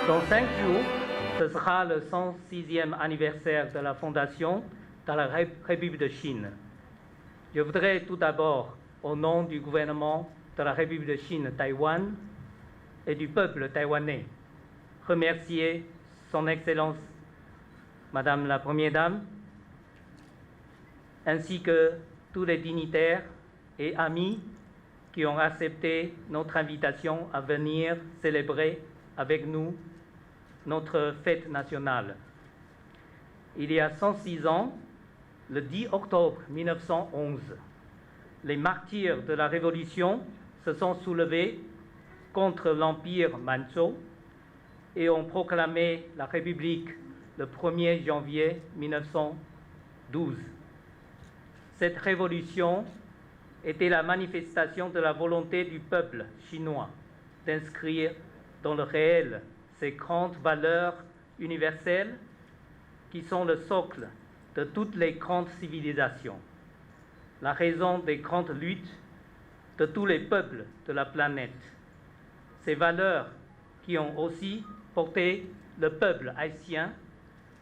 Dans 5 jours, ce sera le 106e anniversaire de la fondation de la République de Chine. Je voudrais tout d'abord, au nom du gouvernement de la République de Chine Taïwan et du peuple taïwanais, remercier Son Excellence Madame la Première Dame, ainsi que tous les dignitaires et amis qui ont accepté notre invitation à venir célébrer avec nous notre fête nationale. Il y a 106 ans, le 10 octobre 1911, les martyrs de la Révolution se sont soulevés contre l'Empire Manchou et ont proclamé la République le 1er janvier 1912. Cette révolution était la manifestation de la volonté du peuple chinois d'inscrire dans le réel ces grandes valeurs universelles qui sont le socle de toutes les grandes civilisations, la raison des grandes luttes de tous les peuples de la planète. Ces valeurs qui ont aussi porté le peuple haïtien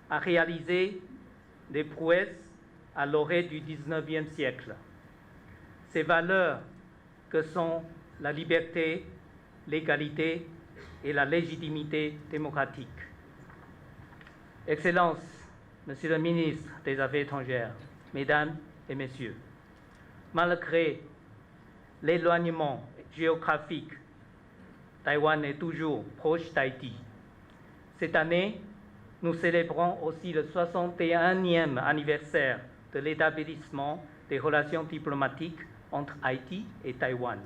à réaliser des prouesses à l'orée du XIXe siècle. Ces valeurs que sont la liberté, l'égalité et la légitimité démocratique. Excellences, Monsieur le ministre des Affaires étrangères, Mesdames et Messieurs, malgré l'éloignement géographique, Taïwan est toujours proche d'Haïti. Cette année, nous célébrons aussi le 61e anniversaire de l'établissement des relations diplomatiques entre Haïti et Taïwan.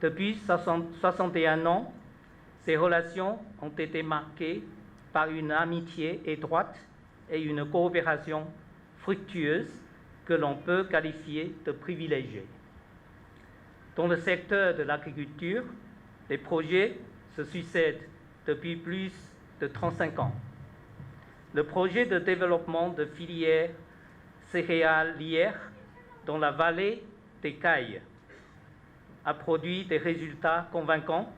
Depuis 61 ans, ces relations ont été marquées par une amitié étroite et une coopération fructueuse que l'on peut qualifier de privilégiée. Dans le secteur de l'agriculture, les projets se succèdent depuis plus de 35 ans. Le projet de développement de filières céréalières dans la vallée des Cailles a produit des résultats convaincants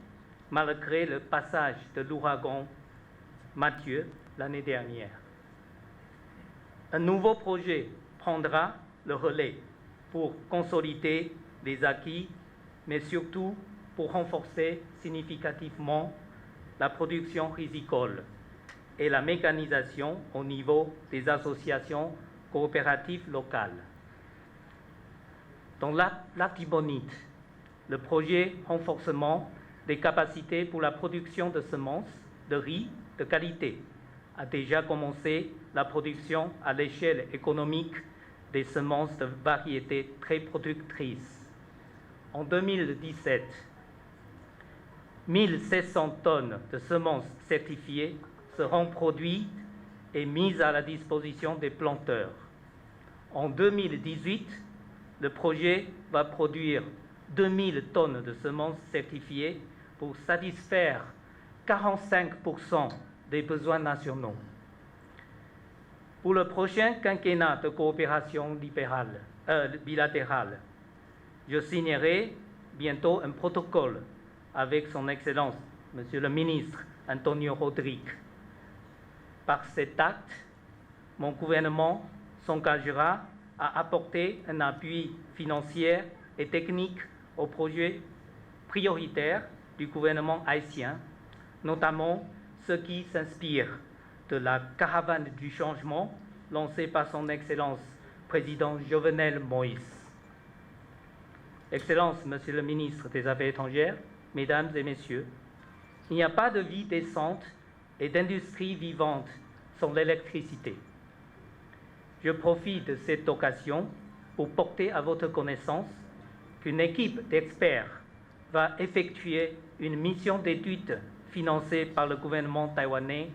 malgré le passage de l'ouragan Mathieu l'année dernière. Un nouveau projet prendra le relais pour consolider les acquis, mais surtout pour renforcer significativement la production rizicole et la mécanisation au niveau des associations coopératives locales. Dans l'Artibonite, le projet renforcement des capacités pour la production de semences de riz de qualité a déjà commencé la production à l'échelle économique des semences de variétés très productrices. En 2017, 1700 tonnes de semences certifiées seront produites et mises à la disposition des planteurs. En 2018, le projet va produire 2000 tonnes de semences certifiées pour satisfaire 45% des besoins nationaux. Pour le prochain quinquennat de coopération bilatérale, je signerai bientôt un protocole avec Son Excellence, Monsieur le ministre Antonio Rodrigue. Par cet acte, mon gouvernement s'engagera à apporter un appui financier et technique aux projets prioritaires du gouvernement haïtien, notamment ceux qui s'inspirent de la caravane du changement lancée par Son Excellence Président Jovenel Moïse. Excellences, Monsieur le ministre des Affaires étrangères, Mesdames et Messieurs, il n'y a pas de vie décente et d'industrie vivante sans l'électricité. Je profite de cette occasion pour porter à votre connaissance qu'une équipe d'experts va effectuer une mission d'étude financée par le gouvernement taïwanais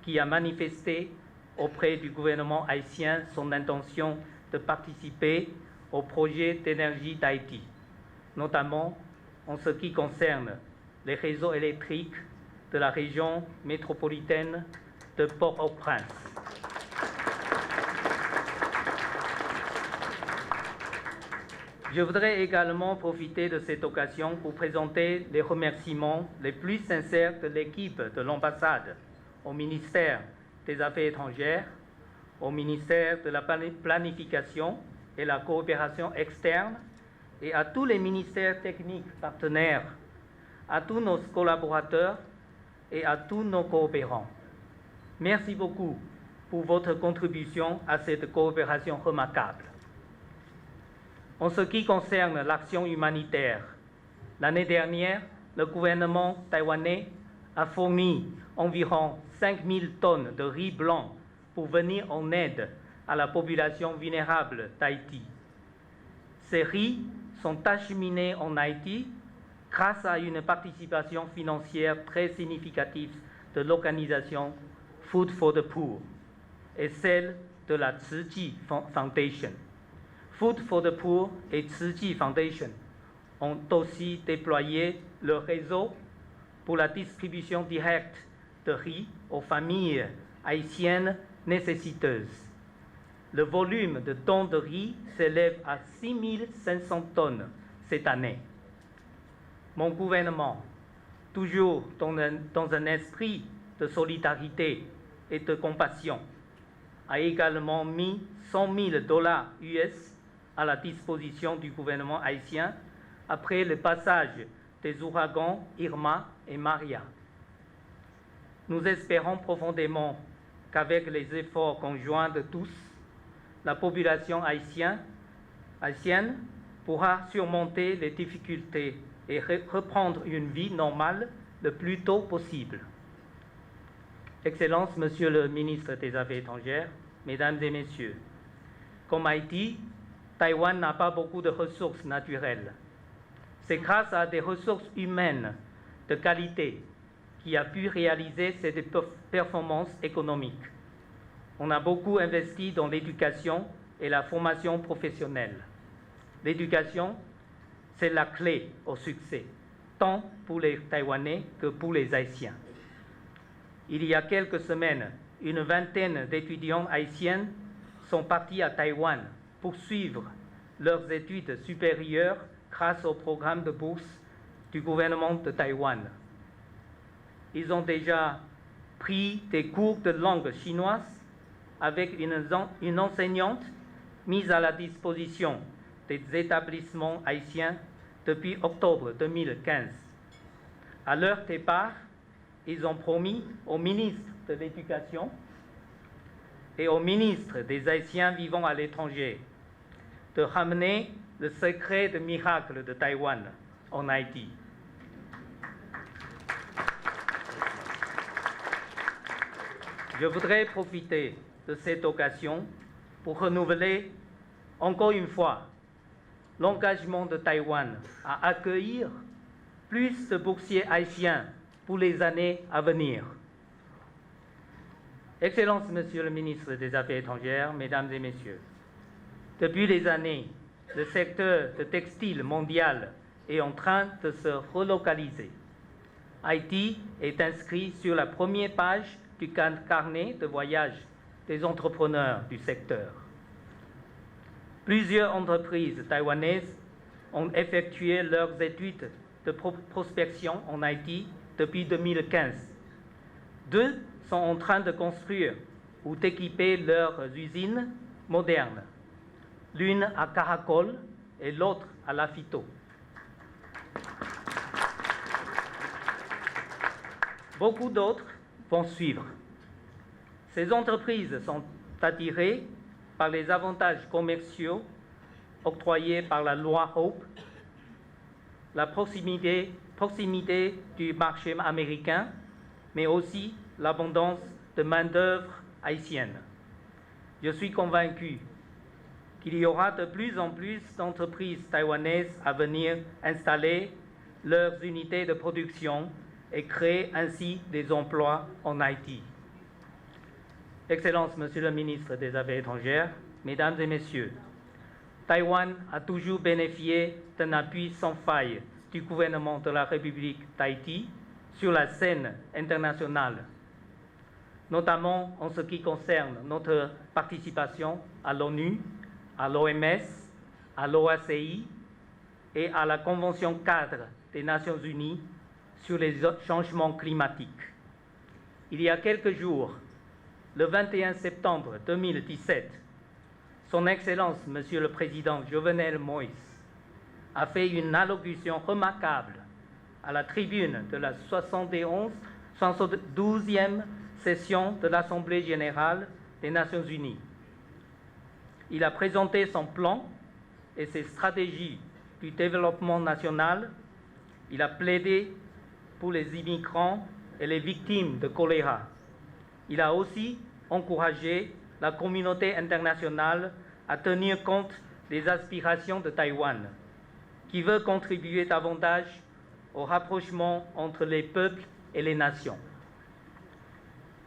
qui a manifesté auprès du gouvernement haïtien son intention de participer au projet d'énergie d'Haïti, notamment en ce qui concerne les réseaux électriques de la région métropolitaine de Port-au-Prince. Je voudrais également profiter de cette occasion pour présenter les remerciements les plus sincères de l'équipe de l'ambassade au ministère des Affaires étrangères, au ministère de la Planification et la coopération externe et à tous les ministères techniques partenaires, à tous nos collaborateurs et à tous nos coopérants. Merci beaucoup pour votre contribution à cette coopération remarquable. En ce qui concerne l'action humanitaire, l'année dernière, le gouvernement taïwanais a fourni environ 5 000 tonnes de riz blanc pour venir en aide à la population vulnérable d'Haïti. Ces riz sont acheminés en Haïti grâce à une participation financière très significative de l'organisation Food for the Poor et celle de la Tzu Chi Foundation. Food for the Poor et Tzu Chi Foundation ont aussi déployé leur réseau pour la distribution directe de riz aux familles haïtiennes nécessiteuses. Le volume de dons de riz s'élève à 6 500 tonnes cette année. Mon gouvernement, toujours dans un esprit de solidarité et de compassion, a également mis 100 000 $ US à la disposition du gouvernement haïtien après le passage des ouragans Irma et Maria. Nous espérons profondément qu'avec les efforts conjoints de tous, la population haïtienne pourra surmonter les difficultés et reprendre une vie normale le plus tôt possible. Excellences, Monsieur le ministre des Affaires étrangères, Mesdames et Messieurs, comme Haïti, Taïwan n'a pas beaucoup de ressources naturelles. C'est grâce à des ressources humaines de qualité qu'il a pu réaliser cette performance économique. On a beaucoup investi dans l'éducation et la formation professionnelle. L'éducation, c'est la clé au succès, tant pour les Taïwanais que pour les Haïtiens. Il y a quelques semaines, une vingtaine d'étudiants haïtiens sont partis à Taïwan pour suivre leurs études supérieures grâce au programme de bourse du gouvernement de Taïwan. Ils ont déjà pris des cours de langue chinoise avec une enseignante mise à la disposition des établissements haïtiens depuis octobre 2015. À leur départ, ils ont promis au ministre de l'Éducation et au ministre des Haïtiens vivant à l'étranger de ramener le secret de miracle de Taïwan en Haïti. Je voudrais profiter de cette occasion pour renouveler encore une fois l'engagement de Taïwan à accueillir plus de boursiers haïtiens pour les années à venir. Excellences, Monsieur le ministre des Affaires étrangères, Mesdames et Messieurs, depuis des années, le secteur de textile mondial est en train de se relocaliser. Haïti est inscrit sur la première page du carnet de voyage des entrepreneurs du secteur. Plusieurs entreprises taïwanaises ont effectué leurs études de prospection en Haïti depuis 2015. Deux sont en train de construire ou d'équiper leurs usines modernes, l'une à Caracol et l'autre à Lafito. Beaucoup d'autres vont suivre. Ces entreprises sont attirées par les avantages commerciaux octroyés par la loi Hope, la proximité du marché américain, mais aussi l'abondance de main-d'œuvre haïtienne. Je suis convaincu qu'il y aura de plus en plus d'entreprises taïwanaises à venir installer leurs unités de production et créer ainsi des emplois en Haïti. Excellences, Monsieur le ministre des Affaires étrangères, Mesdames et Messieurs, Taïwan a toujours bénéficié d'un appui sans faille du gouvernement de la République d'Haïti sur la scène internationale, notamment en ce qui concerne notre participation à l'ONU, à l'OMS, à l'OACI et à la Convention cadre des Nations Unies sur les changements climatiques. Il y a quelques jours, le 21 septembre 2017, Son Excellence, Monsieur le Président Jovenel Moïse, a fait une allocution remarquable à la tribune de la 72e session de l'Assemblée générale des Nations unies. Il a présenté son plan et ses stratégies du développement national. Il a plaidé pour les immigrants et les victimes de choléra. Il a aussi encouragé la communauté internationale à tenir compte des aspirations de Taïwan, qui veut contribuer davantage au rapprochement entre les peuples et les nations.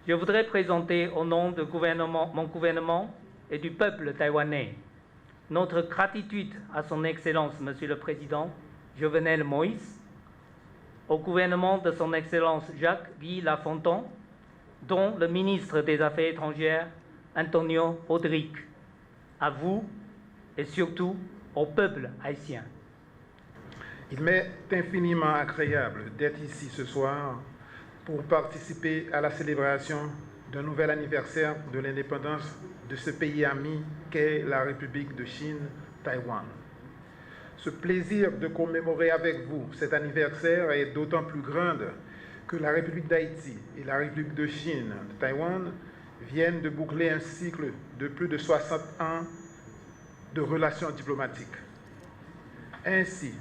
Je voudrais présenter au nom de mon gouvernement et du peuple taïwanais notre gratitude à Son Excellence, Monsieur le Président Jovenel Moïse, au gouvernement de Son Excellence Jacques-Guy Lafontaine, dont le ministre des Affaires étrangères Antonio Rodrigue, à vous et surtout au peuple haïtien. Il m'est infiniment agréable d'être ici ce soir pour participer à la célébration d'un nouvel anniversaire de l'indépendance de ce pays ami qu'est la République de Chine, Taïwan. Ce plaisir de commémorer avec vous cet anniversaire est d'autant plus grand que la République d'Haïti et la République de Chine, de Taïwan, viennent de boucler un cycle de plus de 60 ans de relations diplomatiques. Ainsi,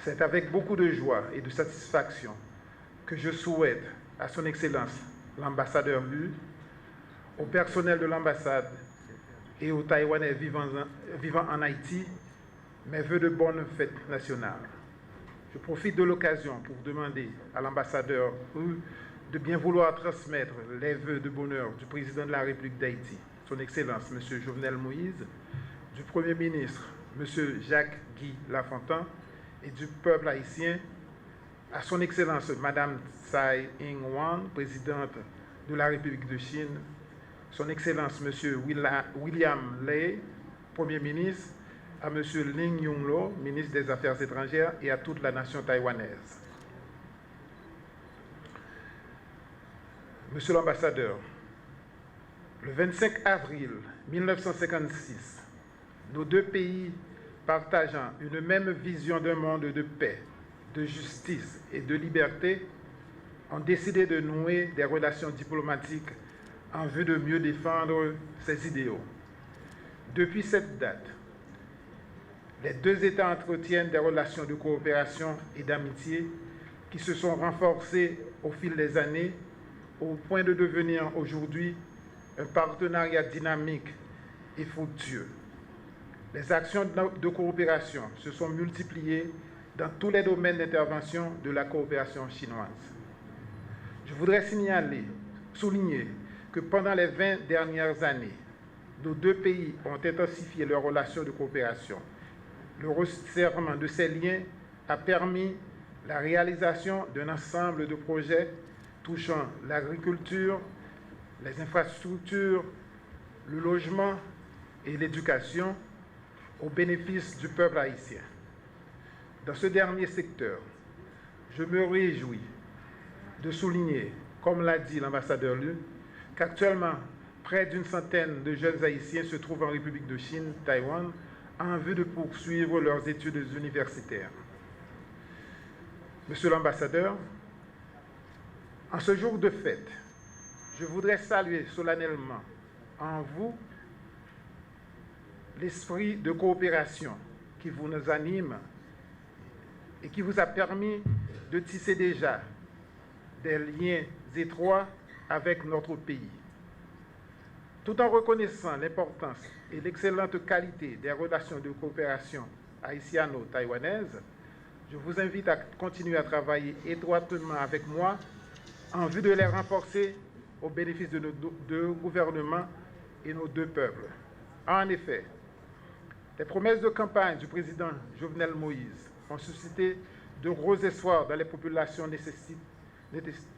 c'est avec beaucoup de joie et de satisfaction que je souhaite à Son Excellence l'ambassadeur Lu, au personnel de l'ambassade et aux Taïwanais vivant en Haïti, mes vœux de bonne fête nationale. Je profite de l'occasion pour demander à l'ambassadeur Lu de bien vouloir transmettre les vœux de bonheur du président de la République d'Haïti, Son Excellence M. Jovenel Moïse, du Premier ministre M. Jacques-Guy Lafontaine et du peuple haïtien, à Son Excellence Mme Tsai Ing-wen, présidente de la République de Chine, Son Excellence M. William Lai, Premier ministre, à M. Ling Yung-lo, ministre des Affaires étrangères, et à toute la nation taïwanaise. Monsieur l'ambassadeur, le 25 avril 1956, nos deux pays partageant une même vision d'un monde de paix, de justice et de liberté, ont décidé de nouer des relations diplomatiques en vue de mieux défendre ces idéaux. Depuis cette date, les deux États entretiennent des relations de coopération et d'amitié qui se sont renforcées au fil des années au point de devenir aujourd'hui un partenariat dynamique et fructueux. Les actions de coopération se sont multipliées dans tous les domaines d'intervention de la coopération chinoise. Je voudrais souligner que pendant les 20 dernières années, nos deux pays ont intensifié leurs relations de coopération. Le resserrement de ces liens a permis la réalisation d'un ensemble de projets touchant l'agriculture, les infrastructures, le logement et l'éducation au bénéfice du peuple haïtien. Dans ce dernier secteur, je me réjouis de souligner, comme l'a dit l'ambassadeur Lu, qu'actuellement, près d'une centaine de jeunes Haïtiens se trouvent en République de Chine, Taïwan, en vue de poursuivre leurs études universitaires. Monsieur l'ambassadeur, en ce jour de fête, je voudrais saluer solennellement en vous l'esprit de coopération qui vous nous anime et qui vous a permis de tisser déjà des liens étroits avec notre pays. Tout en reconnaissant l'importance et l'excellente qualité des relations de coopération haïtiano-taïwanaises, je vous invite à continuer à travailler étroitement avec moi en vue de les renforcer au bénéfice de nos deux gouvernements et nos deux peuples. En effet, les promesses de campagne du président Jovenel Moïse ont suscité de gros espoirs dans les populations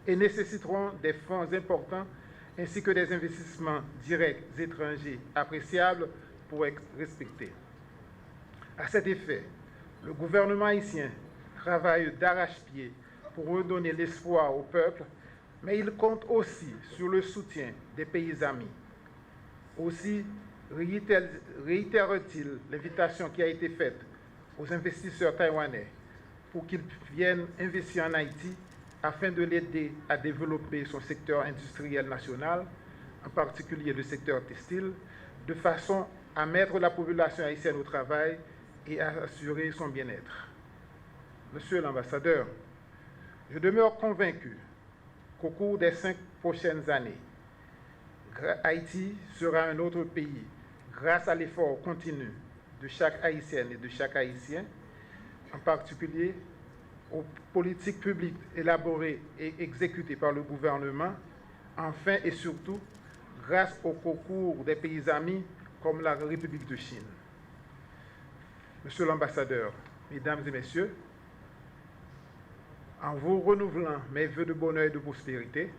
et nécessiteront des fonds importants ainsi que des investissements directs étrangers appréciables pour être respectés. À cet effet, Le gouvernement haïtien travaille d'arrache-pied pour redonner l'espoir au peuple, mais il compte aussi sur le soutien des pays amis. Aussi réitère-t-il l'invitation qui a été faite aux investisseurs taïwanais pour qu'ils viennent investir en Haïti afin de l'aider à développer son secteur industriel national, en particulier le secteur textile, de façon à mettre la population haïtienne au travail et à assurer son bien-être. Monsieur l'ambassadeur, je demeure convaincu qu'au cours des 5 prochaines années, Haïti sera un autre pays grâce à l'effort continu de chaque Haïtienne et de chaque Haïtien, en particulier aux politiques publiques élaborées et exécutées par le gouvernement, enfin et surtout grâce au concours des pays amis comme la République de Chine. Monsieur l'ambassadeur, mesdames et messieurs, en vous renouvelant mes vœux de bonheur et de prospérité,